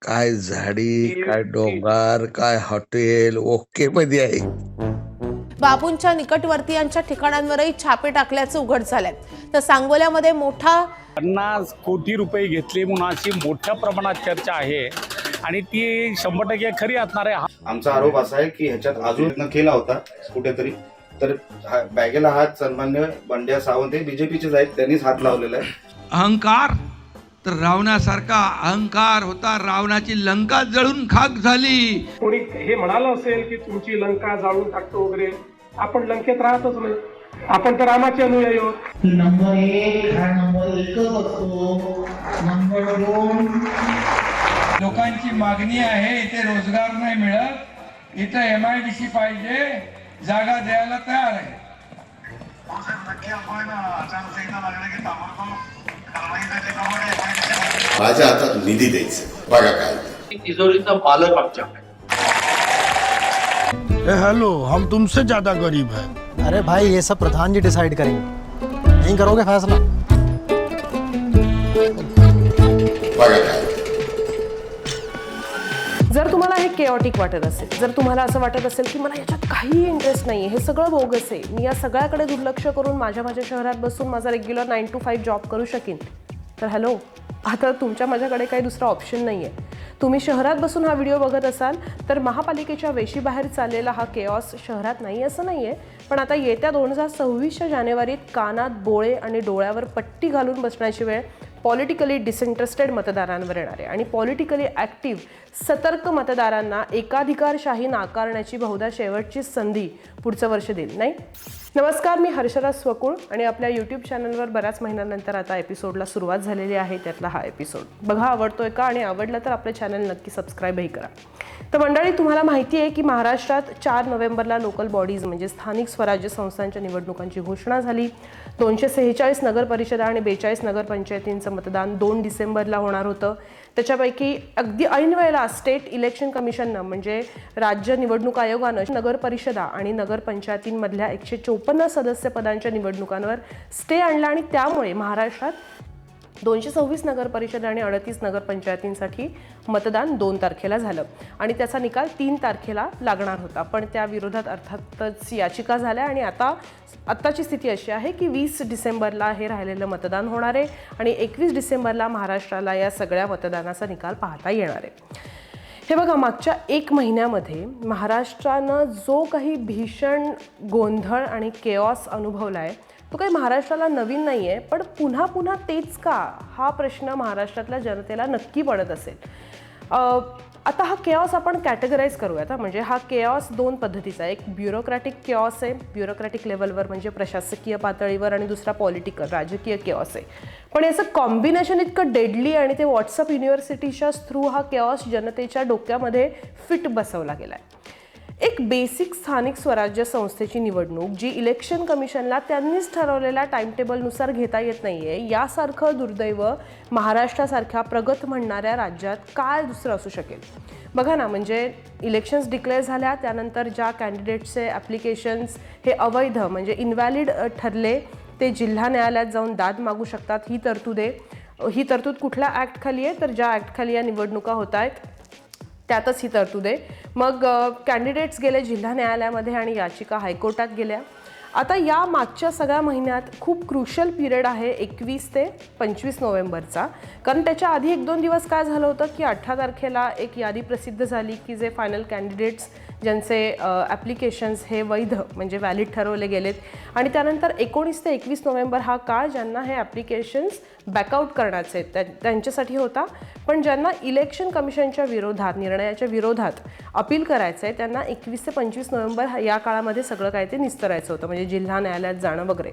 काय झाडी, काय डोंगर, काय हॉटेल ओके मध्ये आहे. बाबूंच्या निकटवर्तीयांच्या ठिकाणांवरही छापे टाकल्याचं उघड झालंय. तर सांगोल्यामध्ये मोठा 50 कोटी रुपये घेतले म्हणून अशी मोठ्या प्रमाणात चर्चा आहे आणि ती 100% खरी असणार आहे. आमचा आरोप असा आहे की ह्याच्यात अजून केला होता कुठेतरी, तर बॅगेला हात सन्मान्य बंड्या सावंत हे बीजेपीचेच आहेत, त्यांनीच हात लावलेला आहे. अहंकार तर रावणासारखा अहंकार होता, रावणाची लंका जळून खाक झाली. कोणी हे म्हणालं असेल की तुमची लंका जाळून टाकतो वगैरे, आपण लंकेत राहतच नाही, आपण तर रामाचे अनुयायी आहोत. नंबर 1 हा नंबर 1च असतो. नंबर 2 लोकांची मागणी आहे, इथे रोजगार नाही मिळत, इथं MIDC पाहिजे, जागा द्यायला तयार आहे. माझ्या हातात निधी द्यायचं बघा काय तिजोरीचा मालक आमच्या. हेलो, हम तुमसे ज्यादा गरीब हैं. अरे भाई ये सब प्रधान जी डिसाइड करेंगे, नहीं करोगे फैसला. बघा काय. जर तुम्हाला हे केऑटिक वाटत असेल, जर तुम्हाला असं वाटत असेल की मला याच्यात काही इंटरेस्ट नाही आहे, हे सगळं बोगस आहे, मी या सगळ्याकडे दुर्लक्ष करून माझ्या शहरात बसून माझा रेग्युलर 9 to 5 जॉब करू शकेन, तर हॅलो, आता माझ्याकडे काही दुसरा ऑप्शन नाही आहे. तुम्ही शहरात बसून हा व्हिडिओ बघत असाल तर महापालिकेच्या वेशीबाहेर चाललेला हा केऑस शहरात नाही असं नाही आहे, पण आता येत्या 2026 जानेवारीत कानात बोळे आणि डोळ्यावर पट्टी घालून बसण्याची वेळ पॉलिटिकली डिसइंटरेस्टेड मतदारांवर येणार आहे. आणि पॉलिटिकली ॲक्टिव्ह सतर्क मतदारांना एकाधिकारशाही नाकारण्याची बहुधा शेवटची संधी पुढचं वर्ष देईल, नाही. नमस्कार, मी हर्षदा स्वकुळ आणि आपल्या यूट्यूब चॅनलवर बऱ्याच महिन्यानंतर आता एपिसोडला सुरुवात झालेली आहे. त्यातला हा एपिसोड बघा, आवडतोय का, आणि आवडला तर आपलं चॅनल नक्की सबस्क्राईबही करा. तर मंडळी, तुम्हाला माहिती आहे की महाराष्ट्रात 4 नोव्हेंबरला लोकल बॉडीज म्हणजे स्थानिक स्वराज्य संस्थांच्या निवडणुकांची घोषणा झाली. 246 नगर परिषदा आणि 42 नगरपंचायतींचं मतदान 2 डिसेंबरला होणार होतं. त्याच्यापैकी अगदी ऐन वेळेला स्टेट इलेक्शन कमिशननं म्हणजे राज्य निवडणूक आयोगानं नगर परिषदा आणि नगरपंचायतींमधल्या 154 सदस्य पदांच्या निवडणुकांवर स्टे आणला आणि त्यामुळे महाराष्ट्रात 226 नगर परिषद आणि 38 नगरपंचायतींसाठी मतदान 2 तारखेला झालं आणि त्याचा निकाल 3 तारखेला लागणार होता. पण त्या विरोधात अर्थातच याचिका झाल्या आणि आत्ताची स्थिती अशी आहे की 20 डिसेंबरला हे राहिलेलं मतदान होणार आहे आणि 21 डिसेंबरला महाराष्ट्राला या सगळ्या मतदानाचा निकाल पाहता येणार आहे. हे बघा, मागच्या 1 महिन्यामध्ये महाराष्ट्रानं जो काही भीषण गोंधळ आणि केऑस अनुभवला आहे तो काही महाराष्ट्राला नवीन नाही आहे, पण पुन्हा पुन्हा तेच का, हा प्रश्न महाराष्ट्रातल्या जनतेला नक्की पडत असेल. आता हा केऑस आपण कॅटेगराईज करूयात. म्हणजे हा केऑस 2 पद्धतीचा आहे. एक ब्युरोक्रॅटिक केऑस आहे, ब्युरोक्रॅटिक लेवलवर म्हणजे प्रशासकीय पातळीवर, आणि दुसरा पॉलिटिकल राजकीय केऑस आहे. पण याचं कॉम्बिनेशन इतकं डेडली आणि ते व्हॉट्सअप युनिव्हर्सिटीच्या थ्रू हा केऑस जनतेच्या डोक्यामध्ये फिट बसवला गेला आहे. एक बेसिक स्थानिक स्वराज्य संस्थेची निवडणूक जी इलेक्शन कमिशनला त्यांनीच ठरवलेल्या टाईमटेबलनुसार घेता येत नाही आहे, यासारखं दुर्दैव महाराष्ट्रासारख्या प्रगत म्हणणाऱ्या राज्यात काय दुसरं असू शकेल. बघा ना, म्हणजे इलेक्शन्स डिक्लेअर झाल्या त्यानंतर ज्या कॅन्डिडेट्सचे ॲप्लिकेशन्स हे अवैध म्हणजे इनव्हॅलिड ठरले ते जिल्हा न्यायालयात जाऊन दाद मागू शकतात. ही तरतूद कुठल्या ॲक्टखाली आहे, तर ज्या ॲक्टखाली या निवडणुका होत आहेत त्यातच ही तरतूद आहे. मग कॅन्डिडेट्स गेले जिल्हा न्यायालयामध्ये आणि याचिका हायकोर्टात गेल्या. आता या मागच्या सगळ्या महिन्यात खूप क्रुशल पिरियड आहे 21 ते 25 नोव्हेंबरचा, कारण त्याच्या आधी 1-2 दिवस काय झालं होतं की 18 तारखेला एक यादी प्रसिद्ध झाली की जे फायनल कॅन्डिडेट्स ज्यांचे ॲप्लिकेशन्स हे वैध म्हणजे व्हॅलिड ठरवले गेलेत, आणि त्यानंतर 19 ते 21 नोव्हेंबर हा काळ ज्यांना हे ॲप्लिकेशन्स बॅकआउट करण्याचे त्यांच्यासाठी होता. पण ज्यांना इलेक्शन कमिशनच्या विरोधात निर्णयाच्या विरोधात अपील करायचं आहे त्यांना 21 ते 25 नोव्हेंबर या काळामध्ये सगळं काय ते निस्तरायचं होतं, म्हणजे जिल्हा न्यायालयात जाणं वगैरे.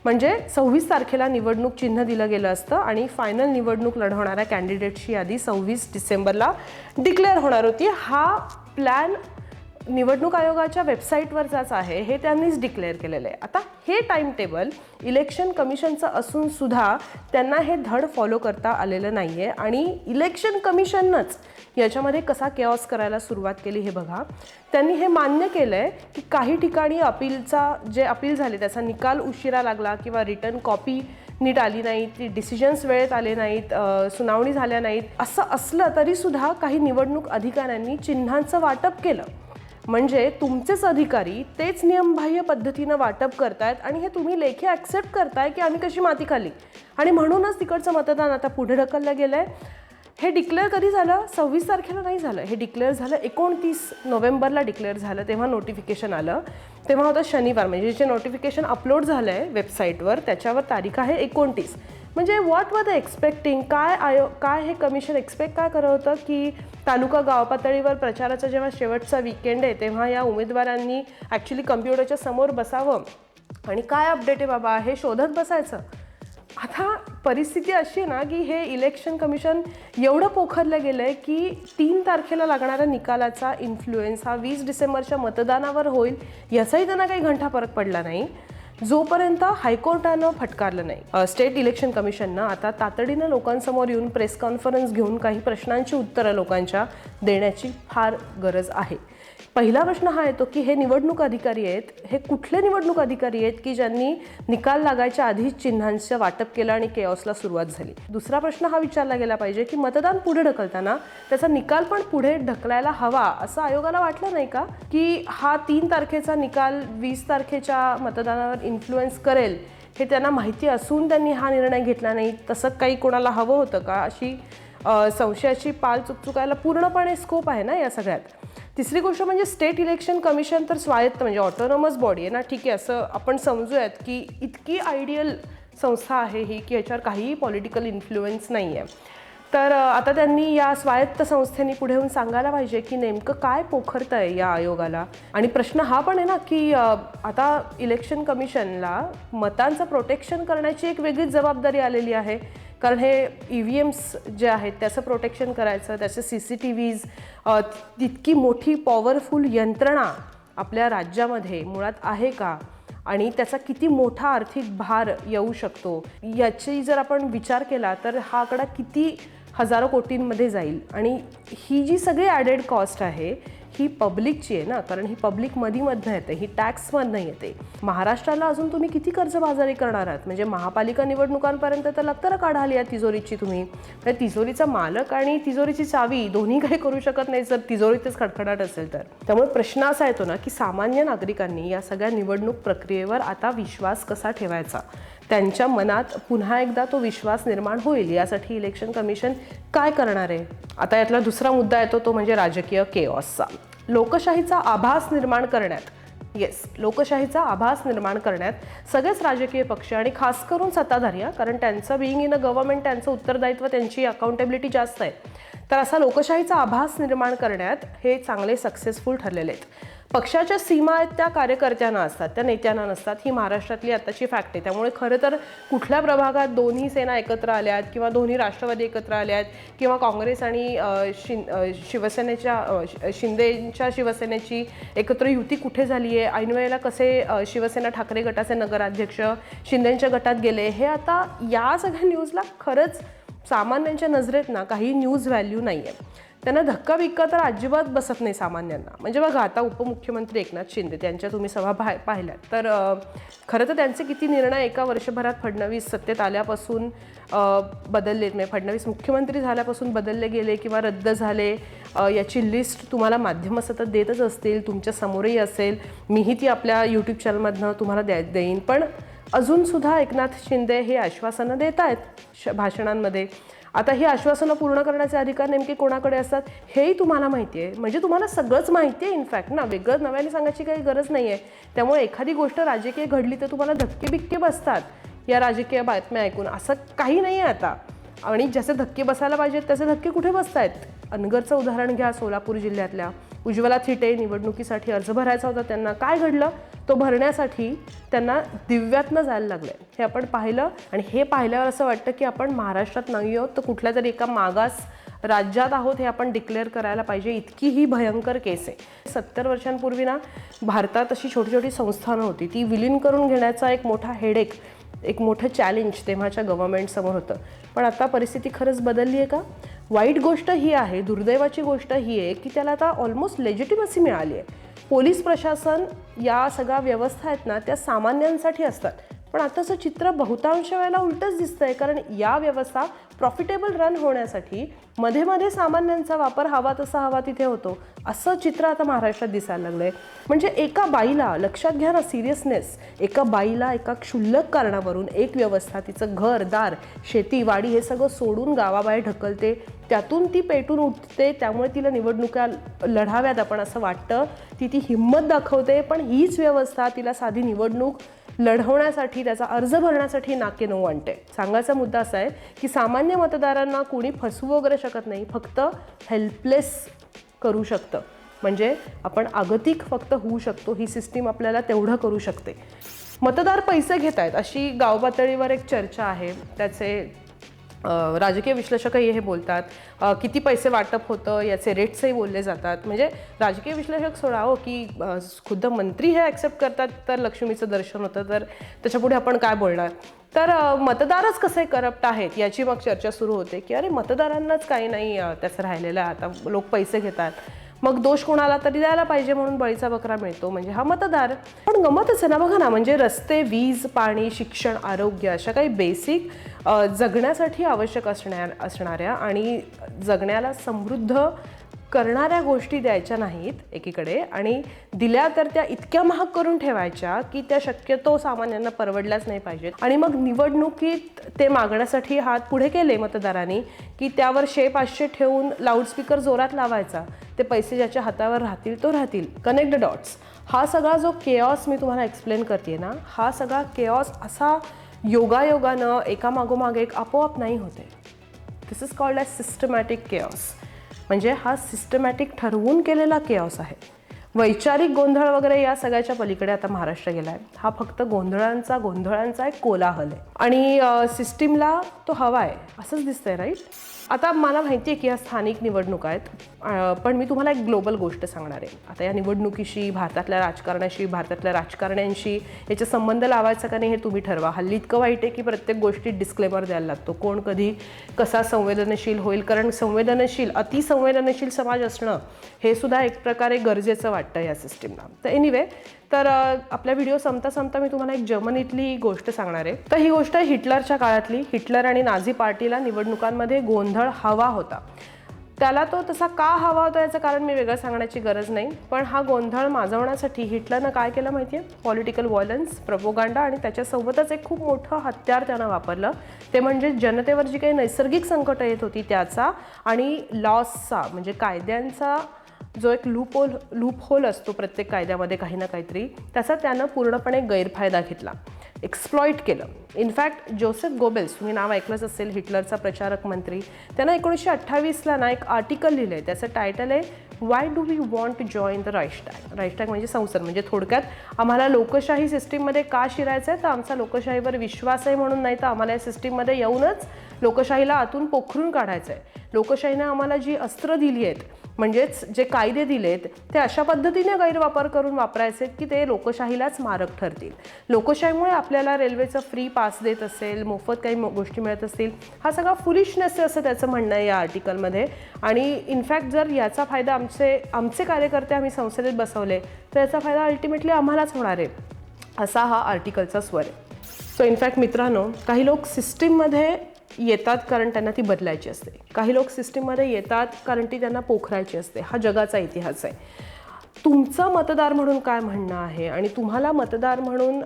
म्हणजे 26 तारखेला निवडणूक चिन्ह दिलं गेलं असतं आणि फायनल निवडणूक लढवणाऱ्या कॅन्डिडेटची यादी 26 डिसेंबरला डिक्लेअर होणार होती. हा प्लॅन निवडणूक आयोगाच्या वेबसाईटवरचाच आहे, हे त्यांनीच डिक्लेअर केलेलं आहे. आता हे टाईम टेबल इलेक्शन कमिशनचं असून सुद्धा त्यांना हे धड फॉलो करता आलेलं नाही आहे आणि इलेक्शन कमिशननंच याच्यामध्ये कसा केऑस करायला सुरुवात केली हे बघा. त्यांनी हे मान्य केलं आहे की काही ठिकाणी अपील झाले त्याचा निकाल उशिरा लागला किंवा रिटर्न कॉपी नीट आली नाहीत, ती डिसिजन्स वेळेत आले नाहीत, सुनावणी झाल्या नाहीत, असं असलं तरीसुद्धा काही निवडणूक अधिकाऱ्यांनी चिन्हांचं वाटप केलं. म्हणजे तुमचेच अधिकारी तेच नियमबाह्य पद्धतीनं वाटप करतायत आणि हे तुम्ही लेखी ॲक्सेप्ट करताय की आम्ही कशी माती खाल्ली, आणि म्हणूनच तिकडचं मतदान आता पुढे ढकललं गेलं आहे. हे डिक्लेअर कधी झालं? 26 तारखेला नाही झालं, हे डिक्लेअर झालं 29 नोव्हेंबरला डिक्लेअर झालं. तेव्हा नोटिफिकेशन आलं, तेव्हा होतं शनिवार. म्हणजे जे नोटिफिकेशन अपलोड झालं आहे वेबसाईटवर त्याच्यावर तारीख आहे 29. म्हणजे व्हॉट वर द एक्सपेक्टिंग, काय हे कमिशन एक्सपेक्ट काय करत होतं की तालुका गाव पातळीवर प्रचाराचा जेव्हा शेवटचा वीकेंड आहे तेव्हा या उमेदवारांनी ॲक्च्युली कम्प्युटरच्या समोर बसावं आणि काय अपडेट आहे बाबा हे शोधत बसायचं. आता परिस्थिती अशी आहे ना की हे इलेक्शन कमिशन एवढं पोखरलं गेलं आहे की 3 तारखेला लागणाऱ्या निकालाचा इन्फ्लुएन्स हा 20 डिसेंबरच्या मतदानावर होईल याचाही त्यांना काही घंटा फरक पडला नाही, जोपर्यंत हायकोर्टानं फटकारलं नाही. स्टेट इलेक्शन कमिशननं आता तातडीनं लोकांसमोर येऊन प्रेस कॉन्फरन्स घेऊन काही प्रश्नांची उत्तरं लोकांच्या देण्याची फार गरज आहे. पहिला प्रश्न हा येतो की हे निवडणूक अधिकारी आहेत, हे कुठले निवडणूक अधिकारी आहेत की ज्यांनी निकाल लागायच्या आधीच चिन्हांचं वाटप केलं आणि केऑसला सुरुवात झाली. दुसरा प्रश्न हा विचारला गेला पाहिजे की मतदान पुढे ढकलताना त्याचा निकाल पण पुढे ढकलायला हवा असं आयोगाला वाटलं नाही का की हा 3 तारखेचा निकाल 20 तारखेच्या मतदानावर इन्फ्लुएन्स करेल हे त्यांना माहिती असून त्यांनी हा निर्णय घेतला नाही. तसं काही कोणाला हवं होतं का? अशी संशयाची पाल चुकचुकायला पूर्णपणे स्कोप आहे ना या सगळ्यात. तिसरी गोष्ट म्हणजे स्टेट इलेक्शन कमिशन तर स्वायत्त म्हणजे ऑटोनॉमस बॉडी आहे ना, ठीक आहे, असं आपण समजूयात की इतकी आयडियल संस्था आहे ही की याच्यावर काहीही पॉलिटिकल इन्फ्लुएन्स नाही आहे. तर आता त्यांनी या स्वायत्त संस्थेने पुढे येऊन सांगायला पाहिजे की नेमकं काय पोखरतं आहे या आयोगाला. आणि प्रश्न हा पण आहे ना की आता इलेक्शन कमिशनला मतांचं प्रोटेक्शन करण्याची एक वेगळीच जबाबदारी आलेली आहे, कारण हे EVMs जे आहेत त्याचं प्रोटेक्शन करायचं, त्याचे CCTVs, तितकी मोठी पॉवरफुल यंत्रणा आपल्या राज्यामध्ये मुळात आहे का आणि त्याचा किती मोठा आर्थिक भार येऊ शकतो याची जर आपण विचार केला तर हा आकडा किती हजारो कोटींमध्ये जाईल. आणि ही जी सगळी ॲडेड कॉस्ट आहे ही पब्लिकची आहे ना, कारण ही पब्लिकमधनं येते, ही टॅक्समधनं येते. महाराष्ट्राला अजून तुम्ही किती कर्जबाजारी करणार आहात? म्हणजे महापालिका निवडणुकांपर्यंत तर लक्तरं काढाली आहे तिजोरीची तुम्ही. म्हणजे तिजोरीचा मालक आणि तिजोरीची चावी दोन्ही काही करू शकत नाही जर तिजोरीतच खडखडाट असेल तर. त्यामुळे प्रश्न असा येतो ना की सामान्य नागरिकांनी या सगळ्या निवडणूक प्रक्रियेवर आता विश्वास कसा ठेवायचा, त्यांच्या मनात पुन्हा एकदा तो विश्वास निर्माण होईल यासाठी इलेक्शन कमिशन काय करणार आहे. आता यातला दुसरा मुद्दा येतो तो म्हणजे राजकीय केऑसचा. लोकशाहीचा आभास निर्माण करण्यात, लोकशाहीचा आभास निर्माण करण्यात सगळेच राजकीय पक्ष आणि खास करून सत्ताधारी, कारण त्यांचं बिईंग इन अ गव्हर्नमेंट, त्यांचं उत्तरदायित्व, त्यांची अकाउंटेबिलिटी जास्त आहे, तर असा लोकशाहीचा आभास निर्माण करण्यात हे चांगले सक्सेसफुल ठरलेले आहेत. पक्षाच्या सीमा आहेत त्या कार्यकर्त्यांना असतात, त्या नेत्यांना नसतात. ही महाराष्ट्रातली आत्ताची फॅक्ट आहे. त्यामुळे खरं तर कुठल्या प्रभागात दोन्ही सेना एकत्र आल्या आहेत किंवा दोन्ही राष्ट्रवादी एकत्र आल्या आहेत किंवा काँग्रेस आणि शिंदेच्या शिवसेनेची एकत्र युती कुठे झाली आहे, ऐनवेळेला कसे शिवसेना ठाकरे गटाचे नगराध्यक्ष शिंदेच्या गटात गेले, हे आता या सगळ्या न्यूजला खरंच सामान्यांच्या नजरेत ना काही न्यूज व्हॅल्यू नाही आहे. त्यांना धक्का बिक्का तर अजिबात बसत नाही सामान्यांना. म्हणजे बघा आता उपमुख्यमंत्री एकनाथ शिंदे त्यांच्या तुम्ही सभा पाहिल्यात तर खरं तर त्यांचे किती निर्णय एका वर्षभरात फडणवीस सत्तेत आल्यापासून बदललेत, म्हणजे फडणवीस मुख्यमंत्री झाल्यापासून बदलले गेले किंवा रद्द झाले याची लिस्ट तुम्हाला माध्यमं सतत देतच असतील, तुमच्या समोरही असेल, मीही ती आपल्या यूट्यूब चॅनलमधनं तुम्हाला देईन. पण अजूनसुद्धा एकनाथ शिंदे हे आश्वासनं देत आहेत भाषणांमध्ये. आता ही आश्वासनं पूर्ण करण्याचे अधिकार नेमके कोणाकडे असतात हेही तुम्हाला माहिती आहे. म्हणजे तुम्हाला सगळंच माहिती आहे इनफॅक्ट ना, वेगळं नव्याने सांगायची काही गरज नाही आहे. त्यामुळे एखादी गोष्ट राजकीय घडली तर तुम्हाला धक्के बिक्के बसतात या राजकीय बातम्या ऐकून, असं काही नाही आहे आता. आणि जसे धक्के बसायला पाहिजेत त्याचे धक्के कुठे बसत आहेत. अनगरचं उदाहरण घ्या, सोलापूर जिल्ह्यातल्या उज्ज्वला थिटे निवडणुकीसाठी अर्ज भरायचा होता, त्यांना काय घडलं, तो भरण्यासाठी त्यांना दिव्यातनं जायला लागलं हे आपण पाहिलं. आणि हे पाहिल्यावर असं वाटतं की आपण महाराष्ट्रात नाही आहोत तर कुठल्या तरी एका मागास राज्यात आहोत हे आपण डिक्लेअर करायला पाहिजे. इतकी ही भयंकर केस आहे. 70 वर्षांपूर्वी ना भारतात अशी छोटी छोटी संस्थानं होती, ती विलीन करून घेण्याचा एक मोठा हेडेक, एक मोठं चॅलेंज तेव्हाच्या गव्हर्नमेंटसमोर होतं. पण आता परिस्थिती खरंच बदलली आहे का? वाईट गोष्ट ही आहे, दुर्दैवाची गोष्ट ही आहे की त्याला आता ऑलमोस्ट लेजिटिमसी मिळाली आहे. पोलीस प्रशासन या सगळ्या व्यवस्था आहेत ना त्या सामान्यांसाठी असतात, पण आताचं चित्र बहुतांश वेळेला उलटंच दिसतंय, कारण या व्यवस्था प्रॉफिटेबल रन होण्यासाठी मध्ये मध्ये सामान्यांचा वापर हवा तसा हवा तिथे होतो, असं चित्र आता महाराष्ट्रात दिसायला लागलंय. म्हणजे एका बाईला, लक्षात घ्या ना सिरियसनेस, एका बाईला एका क्षुल्लक कारणावरून एक व्यवस्था तिचं घर दार शेती वाडी हे सगळं सोडून गावाबाहेर ढकलते, त्यातून ती पेटून उठते, त्यामुळे तिला निवडणुका लढाव्यात आपण असं वाटतं, ती हिंमत दाखवते. पण हीच व्यवस्था तिला साधी निवडणूक लढवण्यासाठी, त्याचा अर्ज भरण्यासाठी नाके नऊ आणते. सांगायचा मुद्दा असा आहे की सामान्य मतदारांना कोणी फसवू वगैरे शकत नाही, फक्त हेल्पलेस करू शकतं. म्हणजे आपण आगतिक फक्त होऊ शकतो, ही सिस्टीम आपल्याला तेवढं करू शकते. मतदार पैसे घेत आहेत अशी गाव पातळीवर एक चर्चा आहे. त्याचे राजकीय विश्लेषकही हे बोलतात. किती पैसे वाटप होतं याचे रेट्सही बोलले जातात. म्हणजे राजकीय विश्लेषक सोडावं की खुद्द मंत्री हे ॲक्सेप्ट करतात तर लक्ष्मीचं दर्शन होतं, तर त्याच्यापुढे आपण काय बोलणार. तर मतदारच कसे करप्ट आहेत याची मग चर्चा सुरू होते की अरे मतदारांनाच काही नाही त्याचं राहिलेलं आहे, आता लोक पैसे घेतात, मग दोष कोणाला तरी द्यायला पाहिजे म्हणून बळीचा बकरा मिळतो, म्हणजे हा मतदार. पण गमतच आहे ना, बघा ना, म्हणजे रस्ते वीज पाणी शिक्षण आरोग्य अशा काही बेसिक जगण्यासाठी आवश्यक असणाऱ्या आणि जगण्याला समृद्ध करणाऱ्या गोष्टी द्यायच्या नाहीत एकीकडे, आणि दिल्या तर त्या इतक्या महाग करून ठेवायच्या की त्या शक्यतो सामान्यांना परवडल्याच नाही पाहिजेत. आणि मग निवडणुकीत ते मागण्यासाठी हात पुढे केले मतदारांनी की त्यावर 100-500 ठेवून लाऊडस्पीकर जोरात लावायचा, ते पैसे ज्याच्या हातावर राहतील तो राहतील. Connect the dots. हा सगळा जो केऑस मी तुम्हाला एक्सप्लेन करते ना, हा सगळा केऑस असा योगायोगानं एकामागोमाग एक आपोआप नाही होते. This is called as systematic chaos. म्हणजे हा सिस्टमॅटिक ठरवून केलेला केऑस आहे. वैचारिक गोंधळ वगैरे या सगळ्याच्या पलीकडे आता महाराष्ट्र गेला आहे. हा फक्त गोंधळांचा एक कोलाहल आहे आणि सिस्टीमला तो हवा आहे असंच दिसतंय, राईट. आता मला माहिती आहे की या स्थानिक निवडणुका आहेत, पण मी तुम्हाला एक ग्लोबल गोष्ट सांगणार आहे. आता या निवडणुकीशी, भारतातल्या राजकारणाशी, भारतातल्या राजकारण्यांशी याचे संबंध लावायचा का नाही हे तुम्ही ठरवा. हल्ली इतकं वाईट आहे की प्रत्येक गोष्टीत डिस्क्लेमर द्यायला लागतो, कोण कधी कसा संवेदनशील होईल. कारण अतिसंवेदनशील समाज असणं हे सुद्धा एक प्रकारे गरजेचं वाटतं या सिस्टीमला. तर एनिवे, तर आपल्या व्हिडिओ संपता मी तुम्हाला एक जर्मनीतली गोष्ट सांगणार आहे. तर ही गोष्ट आहे हिटलरच्या काळातली. हिटलर आणि नाझी पार्टीला निवडणुकांमध्ये गोंधळ हवा होता. त्याला तो तसा का हवा होता याचं कारण मी वेगळं सांगण्याची गरज नाही, पण हा गोंधळ माजवण्यासाठी हिटलरनं काय केलं माहिती आहे? पॉलिटिकल व्हायलन्स, प्रोपोगंडा आणि त्याच्यासोबतच एक खूप मोठं हत्यार त्यानं वापरलं. ते म्हणजे जनतेवर जी काही नैसर्गिक संकटं येत होती त्याचा आणि लॉसचा, म्हणजे कायद्यांचा जो एक लूप होल असतो प्रत्येक कायद्यामध्ये काही ना काहीतरी, त्याचा त्यानं पूर्णपणे गैरफायदा घेतला, एक्सप्लॉईट केलं. इनफॅक्ट जोसेफ गोबेल्स, तुम्ही नाव ऐकलंच असेल, हिटलरचा प्रचारक मंत्री, त्यानं 1928ला ना एक आर्टिकल लिहिलं आहे. त्याचं टायटल आहे why do we want to join the Reichstag. Reichstag म्हणजे संसद. म्हणजे थोडक्यात आम्हाला लोकशाही सिस्टीममध्ये का शिरायचं आहे, तर आमचा लोकशाहीवर विश्वास आहे म्हणून, नाही तर आम्हाला या सिस्टीममध्ये येऊनच लोकशाहीला आतून पोखरून काढायचं आहे. लोकशाहीनं आम्हाला जी अस्त्र दिली आहेत, म्हणजेच जे कायदे दिलेत ते अशा पद्धतीने गैरवापर करून वापरायचे की ते लोकशाहीलाच मारक ठरतील. लोकशाहीमुळे आपल्याला रेल्वेचं फ्री पास देत असेल, मोफत काही गोष्टी मिळत असतील, हा सगळा फुलिशनेस आहे असं त्याचं म्हणणं आहे या आर्टिकलमध्ये. आणि इनफॅक्ट जर याचा फायदा आमचे कार्यकर्ते आम्ही संसदेत बसवले तर याचा फायदा अल्टिमेटली आम्हालाच होणार आहे, असा हा आर्टिकलचा स्वर आहे. सो इनफॅक्ट मित्रांनो, काही लोक सिस्टीममध्ये येतात कारण त्यांना ती बदलायची असते, काही लोक सिस्टीममध्ये येतात कारण ती त्यांना पोखरायची असते. हा जगाचा इतिहास आहे. तुमचं मतदार म्हणून काय म्हणणं आहे आणि तुम्हाला मतदार म्हणून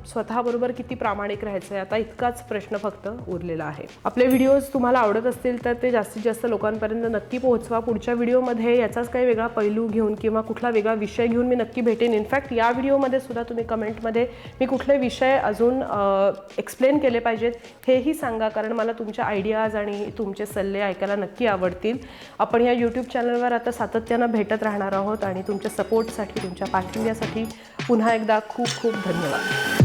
स्वतःबरोबर किती प्रामाणिक राहायचं आहे, आता इतकाच प्रश्न फक्त उरलेला आहे. आपले व्हिडिओज तुम्हाला आवडत असतील तर ते जास्तीत जास्त लोकांपर्यंत नक्की पोहोचवा. पुढच्या व्हिडिओमध्ये याचाच काही वेगळा पैलू घेऊन किंवा कुठला वेगळा विषय घेऊन मी नक्की भेटेन. इनफॅक्ट या व्हिडिओमध्ये सुद्धा तुम्ही कमेंटमध्ये मी कुठले विषय अजून एक्सप्लेन केले पाहिजेत हेही सांगा, कारण मला तुमच्या आयडियाज आणि तुमचे सल्ले ऐकायला नक्की आवडतील. आपण या यूट्यूब चॅनलवर आता सातत्यानं भेटत राहणार आहोत आणि तुमच्या सपोर्टसाठी, तुमच्या पाठिंब्यासाठी पुन्हा एकदा खूप खूप धन्यवाद.